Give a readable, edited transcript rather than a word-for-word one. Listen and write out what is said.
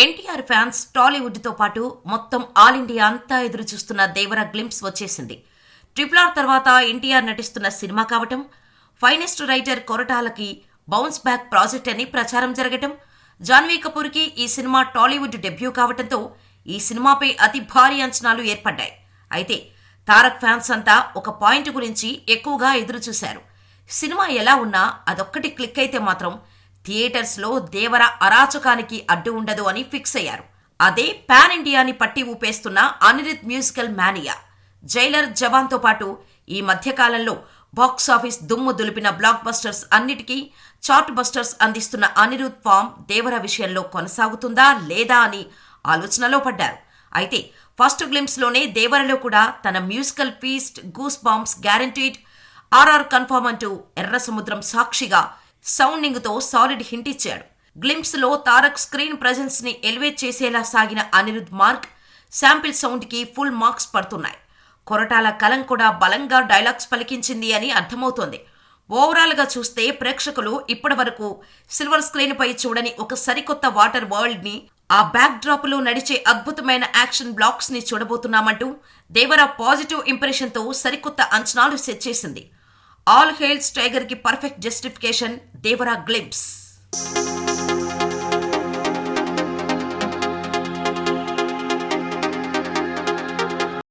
NTR fans Tollywood తో పాటు మొత్తం ఆల్ ఇండియా అంతా ఎదురు చూస్తున్న దేవర గ్లింప్స్ వచ్చేసింది. RRR తర్వాత ఎన్టీఆర్ నటిస్తున్న సినిమా కావటం, ఫైనెస్ట్ రైటర్ కొరటాలకి బౌన్స్ బ్యాక్ ప్రాజెక్ట్ అని ప్రచారం జరగటం, జాన్వీ కపూర్కి ఈ సినిమా టాలీవుడ్ డెబ్యూ కావటంతో ఈ సినిమాపై అతి భారీ అంచనాలు ఏర్పడ్డాయి. అయితే తారక్ ఫ్యాన్స్ అంతా ఒక పాయింట్ గురించి ఎక్కువగా ఎదురు చూశారు. సినిమా ఎలా ఉన్నా అదొక్కటి క్లిక్ అయితే మాత్రం థియేటర్స్లో దేవర అరాచకానికి అడ్డు ఉండదు అని ఫిక్స్ అయ్యారు. అదే పాన్ ఇండియాని పట్టి ఊపేస్తున్న అనిరుద్ మ్యూజికల్ మానియా. జైలర్, జవాన్తో పాటు ఈ మధ్యకాలంలో బాక్సాఫీస్ దుమ్ము దులిపిన బ్లాక్ బస్టర్స్ అన్నిటికీ చార్ట్ బస్టర్స్ అందిస్తున్న అనిరుద్ ఫామ్ దేవర విషయంలో కొనసాగుతుందా లేదా అని ఆలోచనలో పడ్డారు. అయితే ఫస్ట్ గ్లింప్స్లోనే దేవరలో కూడా తన musical feast, goose bumps guaranteed, RR confirm అంటూ ఎర్ర సముద్రం సాక్షిగా సౌండింగ్తో సాలిడ్ హింట్ ఇచ్చాడు. గ్లింప్స్లో తారక్ స్క్రీన్ ప్రెజెన్స్ ని ఎలివేట్ చేసేలా సాగిన అనిరుద్ మార్క్, శాంపిల్ సౌండ్కి ఫుల్ మార్క్స్ పడుతున్నాయి. కొరటాల కలం కూడా బలంగా డైలాగ్స్ పలికించింది అని అర్థమవుతోంది. ఓవరాల్గా చూస్తే ప్రేక్షకులు ఇప్పటి వరకు సిల్వర్ స్క్రీన్ పై చూడని ఒక సరికొత్త వాటర్ వరల్డ్ ని, ఆ బ్యాక్ డ్రాప్ లో నడిచే అద్భుతమైన యాక్షన్ బ్లాక్స్ ని చూడబోతున్నామంటూ దేవర పాజిటివ్ ఇంప్రెషన్ తో సరికొత్త అంచనాలు సెట్ చేసింది. ఆల్ హెయిల్స్ టైగర్ కి పర్ఫెక్ట్ జస్టిఫికేషన్ దేవర గ్లింప్స్.